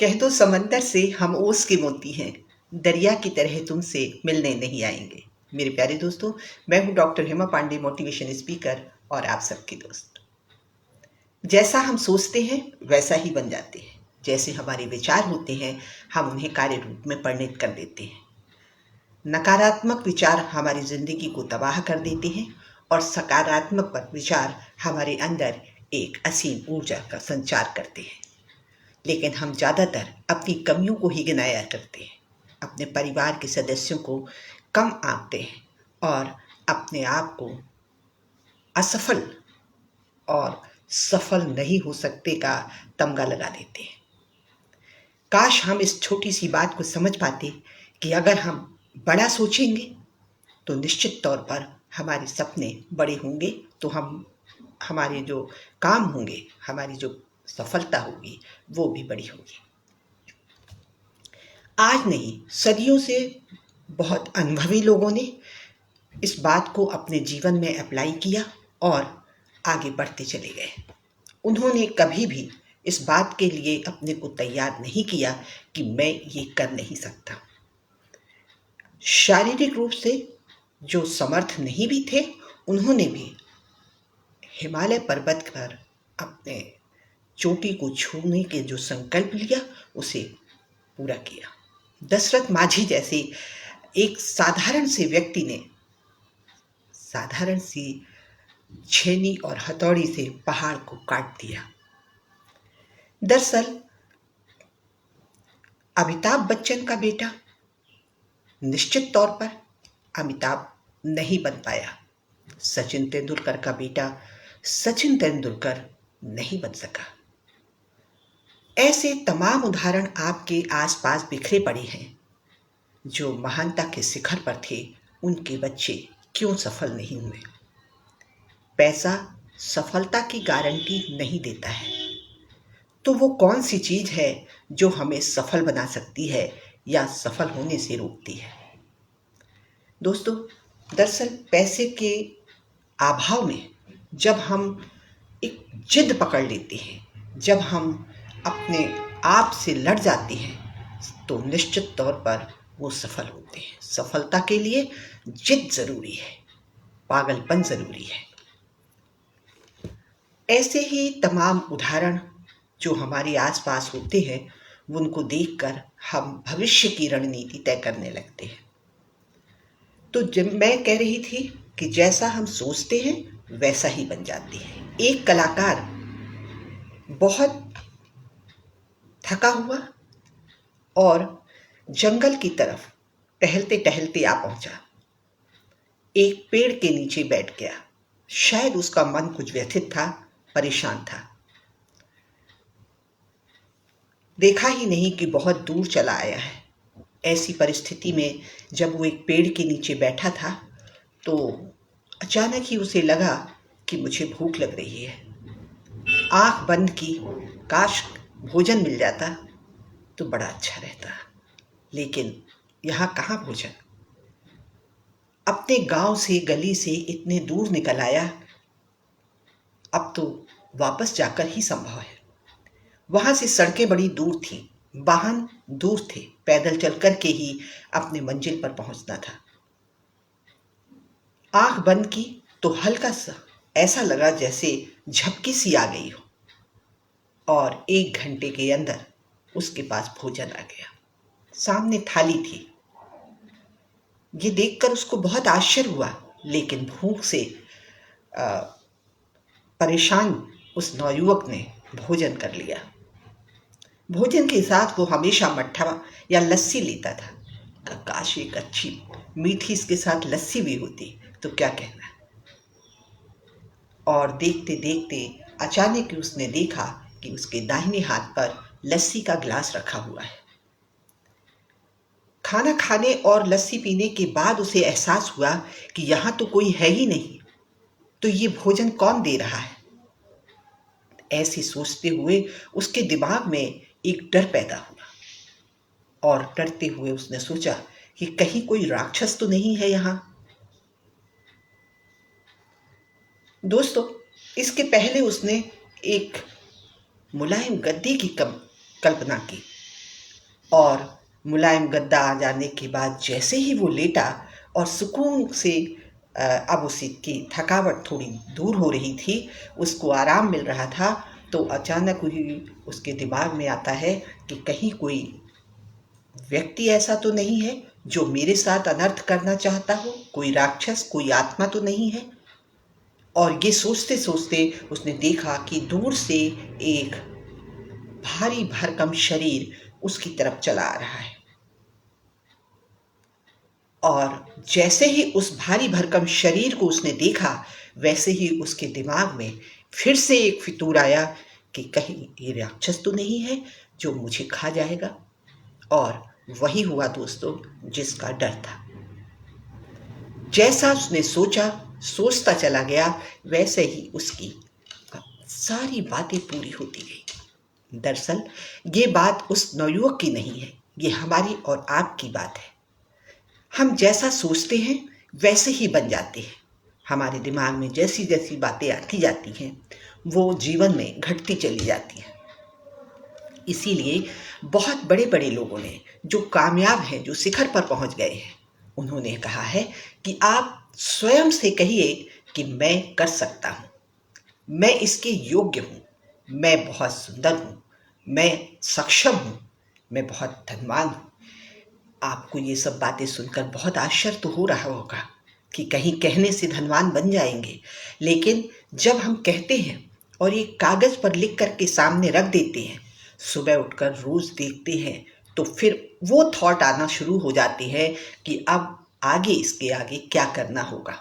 कह दो समंदर से हम ओस के मोती हैं, दरिया की तरह तुमसे मिलने नहीं आएंगे। मेरे प्यारे दोस्तों, मैं हूं doctor Hema Pandey, motivation speaker और आप सबकी दोस्त। जैसा हम सोचते हैं वैसा ही बन जाते हैं। जैसे हमारे विचार होते हैं हम उन्हें कार्य रूप में परिणत कर देते हैं। नकारात्मक विचार हमारी जिंदगी को तबाह कर देते हैं और सकारात्मक विचार हमारे अंदर एक असीम ऊर्जा का संचार करते हैं। लेकिन हम ज़्यादातर अपनी कमियों को ही गिनाया करते हैं, अपने परिवार के सदस्यों को कम आंकते हैं और अपने आप को असफल और सफल नहीं हो सकते का तमगा लगा देते हैं। काश हम इस छोटी सी बात को समझ पाते कि अगर हम बड़ा सोचेंगे तो निश्चित तौर पर हमारे सपने बड़े होंगे, तो हमारे जो काम होंगे, हमारी जो सफलता होगी वो भी बड़ी होगी। आज नहीं, सदियों से बहुत अनुभवी लोगों ने इस बात को अपने जीवन में अप्लाई किया और आगे बढ़ते चले गए। उन्होंने कभी भी इस बात के लिए अपने को तैयार नहीं किया कि मैं ये कर नहीं सकता। शारीरिक रूप से जो समर्थ नहीं भी थे, उन्होंने भी हिमालय पर्वत पर अपने चोटी को छूने के जो संकल्प लिया उसे पूरा किया। दशरथ माझी जैसे एक साधारण से व्यक्ति ने साधारण सी छेनी और हथौड़ी से पहाड़ को काट दिया। दरअसल अमिताभ बच्चन का बेटा निश्चित तौर पर अमिताभ नहीं बन पाया। सचिन तेंदुलकर का बेटा सचिन तेंदुलकर नहीं बन सका। ऐसे तमाम उदाहरण आपके आसपास बिखरे पड़े हैं। जो महानता के शिखर पर थे, उनके बच्चे क्यों सफल नहीं हुए? पैसा सफलता की गारंटी नहीं देता है, तो वो कौन सी चीज है जो हमें सफल बना सकती है या सफल होने से रोकती है? दोस्तों, दरअसल पैसे के अभाव में जब हम एक जिद पकड़ लेते हैं, जब हम अपने आप से लड़ जाते हैं, तो निश्चित तौर पर वो सफल होते हैं। सफलता के लिए जिद जरूरी है, पागलपन जरूरी है। ऐसे ही तमाम उदाहरण जो हमारे आसपास होते हैं, उनको देखकर हम भविष्य की रणनीति तय करने लगते हैं। तो जब मैं कह रही थी कि जैसा हम सोचते हैं वैसा ही बन जाती है। एक कलाकार बहुत थका हुआ और जंगल की तरफ टहलते टहलते आ पहुंचा। एक पेड़ के नीचे बैठ गया। शायद उसका मन कुछ व्यथित था, परेशान था। देखा ही नहीं कि बहुत दूर चला आया है। ऐसी परिस्थिति में जब वो एक पेड़ के नीचे बैठा था, तो अचानक ही उसे लगा कि मुझे भूख लग रही है। आंख बंद की, काश भोजन मिल जाता तो बड़ा अच्छा रहता, लेकिन यहाँ कहाँ भोजन। अपने गांव से, गली से इतने दूर निकल आया, अब तो वापस जाकर ही संभव है। वहां से सड़कें बड़ी दूर थी, वाहन दूर थे, पैदल चल कर के ही अपने मंजिल पर पहुंचना था। आंख बंद की तो हल्का सा ऐसा लगा जैसे झपकी सी आ गई हो, और 1 घंटे के अंदर उसके पास भोजन आ गया। सामने थाली थी। ये देखकर उसको बहुत आश्चर्य हुआ, लेकिन भूख से परेशान उस नौयुवक ने भोजन कर लिया। भोजन के साथ वो हमेशा मट्ठा या लस्सी लेता था। काश एक अच्छी मीठी इसके साथ लस्सी भी होती तो क्या कहना। और देखते देखते अचानक उसने देखा कि उसके दाहिने हाथ पर लस्सी का गिलास रखा हुआ है। खाना खाने और लस्सी पीने के बाद उसे एहसास हुआ कि यहाँ तो कोई है ही नहीं, तो ये भोजन कौन दे रहा है? ऐसे सोचते हुए उसके दिमाग में एक डर पैदा हुआ, और डरते हुए उसने सोचा कि कहीं कोई राक्षस तो नहीं है यहाँ। दोस्तों, इसके पहले उसने एक मुलायम गद्दे की कल्पना की, और मुलायम गद्दा आ जाने के बाद जैसे ही वो लेटा और सुकून से अब उसकी थकावट थोड़ी दूर हो रही थी, उसको आराम मिल रहा था, तो अचानक ही उसके दिमाग में आता है कि कहीं कोई व्यक्ति ऐसा तो नहीं है जो मेरे साथ अनर्थ करना चाहता हो, कोई राक्षस, कोई आत्मा तो नहीं है। और ये सोचते सोचते उसने देखा कि दूर से एक भारी भरकम शरीर उसकी तरफ चला आ रहा है। और जैसे ही उस भारी भरकम शरीर को उसने देखा, वैसे ही उसके दिमाग में फिर से एक फितूर आया कि कहीं ये राक्षस तो नहीं है जो मुझे खा जाएगा। और वही हुआ दोस्तों, जिसका डर था। जैसा उसने सोचा, सोचता चला गया, वैसे ही उसकी सारी बातें पूरी होती गई। दरअसल ये बात उस नवयुवक की नहीं है, ये हमारी और आपकी बात है। हम जैसा सोचते हैं वैसे ही बन जाते हैं। हमारे दिमाग में जैसी जैसी बातें आती जाती हैं, वो जीवन में घटती चली जाती हैं। इसीलिए बहुत बड़े बड़े लोगों ने, जो कामयाब हैं, जो शिखर पर पहुंच गए हैं, उन्होंने कहा है कि आप स्वयं से कहिए कि मैं कर सकता हूँ, मैं इसके योग्य हूँ, मैं बहुत सुंदर हूँ, मैं सक्षम हूँ, मैं बहुत धनवान हूँ। आपको ये सब बातें सुनकर बहुत आश्चर्य तो हो रहा होगा कि कहीं कहने से धनवान बन जाएंगे, लेकिन जब हम कहते हैं और ये कागज पर लिख करके सामने रख देते हैं, सुबह उठकर रोज देखते हैं, तो फिर वो थॉट आना शुरू हो जाते हैं कि अब आगे, इसके आगे क्या करना होगा।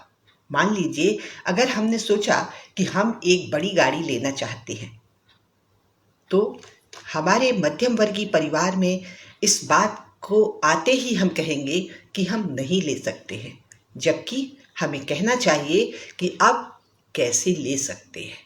मान लीजिए अगर हमने सोचा कि हम एक बड़ी गाड़ी लेना चाहते हैं, तो हमारे मध्यम वर्गीय परिवार में इस बात को आते ही हम कहेंगे कि हम नहीं ले सकते हैं, जबकि हमें कहना चाहिए कि अब कैसे ले सकते हैं,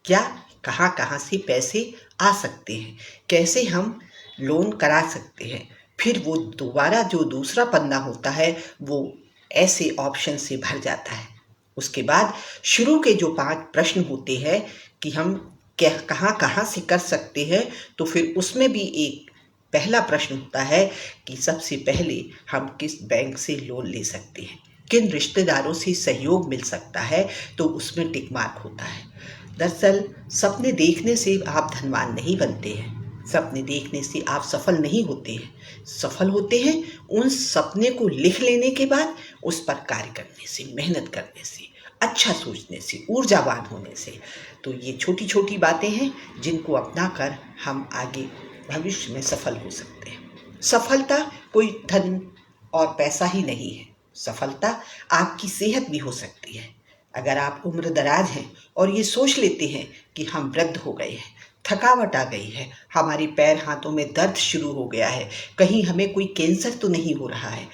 क्या कहाँ कहाँ से पैसे आ सकते हैं, कैसे हम लोन करा सकते हैं। फिर वो दोबारा जो दूसरा पन्ना होता है, वो ऐसे ऑप्शन से भर जाता है। उसके बाद शुरू के जो 5 प्रश्न होते हैं कि हम क्या कहाँ कहाँ से कर सकते हैं, तो फिर उसमें भी एक पहला प्रश्न होता है कि सबसे पहले हम किस बैंक से लोन ले सकते हैं, किन रिश्तेदारों से सहयोग मिल सकता है, तो उसमें टिक मार्क होता है। दरअसल सपने देखने से आप धनवान नहीं बनते हैं, सपने देखने से आप सफल नहीं होते हैं। सफल होते हैं उन सपने को लिख लेने के बाद, उस पर कार्य करने से, मेहनत करने से, अच्छा सोचने से, ऊर्जावान होने से। तो ये छोटी छोटी बातें हैं जिनको अपनाकर हम आगे भविष्य में सफल हो सकते हैं। सफलता कोई धन और पैसा ही नहीं है, सफलता आपकी सेहत भी हो सकती है। अगर आप उम्र दराज हैं और ये सोच लेते हैं कि हम वृद्ध हो गए हैं, थकावट आ गई है, हमारे पैर हाथों में दर्द शुरू हो गया है, कहीं हमें कोई कैंसर तो नहीं हो रहा है,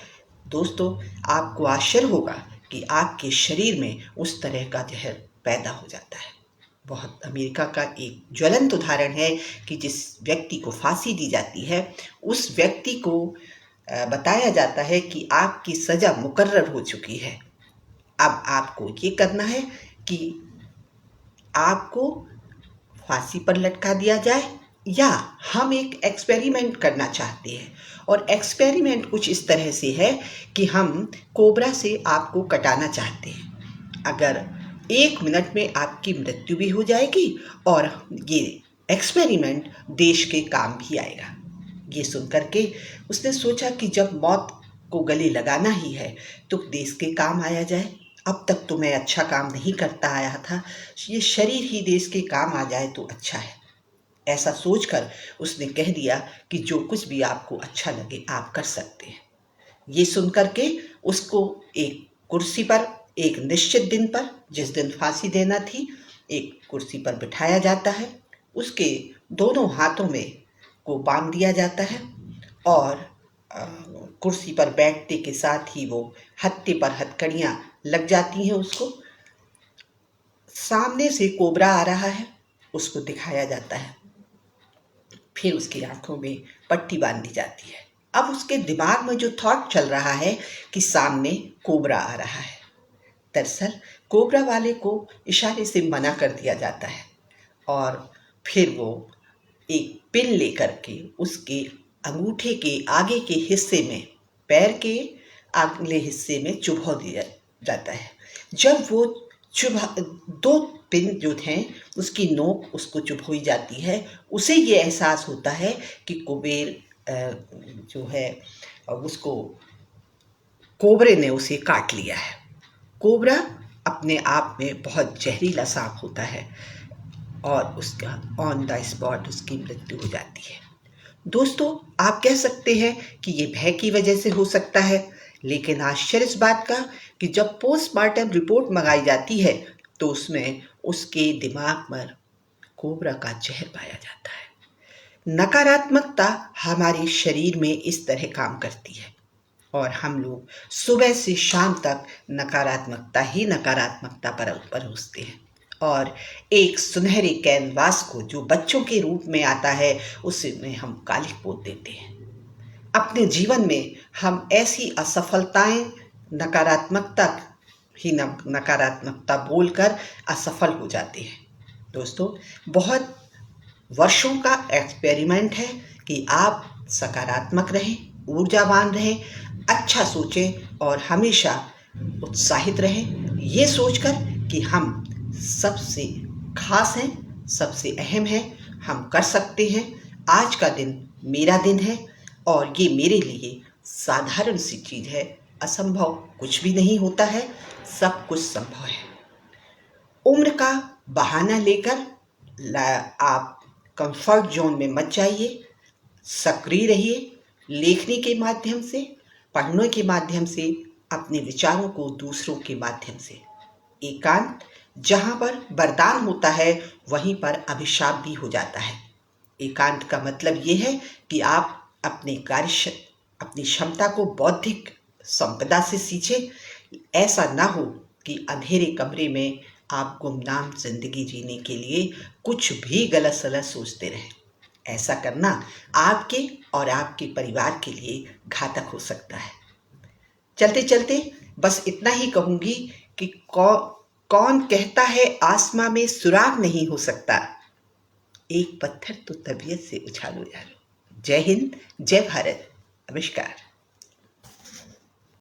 दोस्तों आपको आश्चर्य होगा कि आपके शरीर में उस तरह का जहर पैदा हो जाता है। बहुत अमेरिका का एक ज्वलंत उदाहरण है कि जिस व्यक्ति को फांसी दी जाती है, उस व्यक्ति को बताया जाता है कि आपकी सजा मुकर्रर हो चुकी है, अब आपको ये करना है कि आपको फांसी पर लटका दिया जाए, या हम एक एक्सपेरिमेंट करना चाहते हैं। और एक्सपेरिमेंट कुछ इस तरह से है कि हम कोबरा से आपको कटाना चाहते हैं। अगर 1 मिनट में आपकी मृत्यु भी हो जाएगी और ये एक्सपेरिमेंट देश के काम भी आएगा। ये सुन करके उसने सोचा कि जब मौत को गले लगाना ही है तो देश के काम आया जाए। अब तक तो मैं अच्छा काम नहीं करता आया था, ये शरीर ही देश के काम आ जाए तो अच्छा है। ऐसा सोचकर उसने कह दिया कि जो कुछ भी आपको अच्छा लगे आप कर सकते हैं। ये सुन करके उसको एक कुर्सी पर, एक निश्चित दिन पर, जिस दिन फांसी देना थी, एक कुर्सी पर बिठाया जाता है। उसके दोनों हाथों में को बांध दिया जाता है और कुर्सी पर बैठते के साथ ही वो हत्थे पर हथकड़ियाँ लग जाती हैं उसको। सामने से कोबरा आ रहा है, उसको दिखाया जाता है, फिर उसकी आंखों में पट्टी बांध दी जाती है। अब उसके दिमाग में जो थॉट चल रहा है कि सामने कोबरा आ रहा है, दरअसल कोबरा वाले को इशारे से मना कर दिया जाता है और फिर वो एक पिन लेकर के उसके अंगूठे के आगे के हिस्से में, पैर के अगले हिस्से में चुभा दिया जाता है। जब वो चुभा, 2 पिन जो थे उसकी नोक उसको चुभोई जाती है, उसे ये एहसास होता है कि कुबेर जो है उसको, कोबरे ने उसे काट लिया है। कोबरा अपने आप में बहुत जहरीला सांप होता है और उसका ऑन द स्पॉट उसकी मृत्यु हो जाती है। दोस्तों, आप कह सकते हैं कि ये भय की वजह से हो सकता है, लेकिन आश्चर्य इस बात का कि जब पोस्टमार्टम रिपोर्ट मंगाई जाती है तो उसमें उसके दिमाग में कोबरा का जहर पाया जाता है। नकारात्मकता हमारे शरीर में इस तरह काम करती है और हम लोग सुबह से शाम तक नकारात्मकता पर परोसते हैं और एक सुनहरे कैनवास को जो बच्चों के रूप में आता है उसमें हम कालिख पोत देते हैं। अपने जीवन में हम ऐसी असफलताएं नकारात्मकता बोलकर असफल हो जाते हैं। दोस्तों, बहुत वर्षों का एक्सपेरिमेंट है कि आप सकारात्मक रहें, ऊर्जावान रहें, अच्छा सोचें और हमेशा उत्साहित रहें, ये सोचकर कि हम सबसे खास हैं, सबसे अहम हैं, हम कर सकते हैं। आज का दिन मेरा दिन है और ये मेरे लिए साधारण सी चीज़ है। असंभव कुछ भी नहीं होता है, सब कुछ संभव है। उम्र का बहाना लेकर आप कंफर्ट जोन में मत जाइए, सक्रिय रहिए। लेखनी के माध्यम से, पढ़ने के माध्यम से, अपने विचारों को दूसरों के माध्यम से। एकांत जहाँ पर वरदान होता है वहीं पर अभिशाप भी हो जाता है। एकांत का मतलब ये है कि आप अपनी क्षमता को बौद्धिक संपदा से सींचें। ऐसा ना हो कि अंधेरे कमरे में आप गुमनाम जिंदगी जीने के लिए कुछ भी गलत सलत सोचते रहें। ऐसा करना आपके और आपके परिवार के लिए घातक हो सकता है। चलते चलते बस इतना ही कहूंगी कि कौन कहता है आसमां में सुराग नहीं हो सकता, एक पत्थर तो तबीयत से उछालो यारो। जय हिंद, जय भारत, नमस्कार।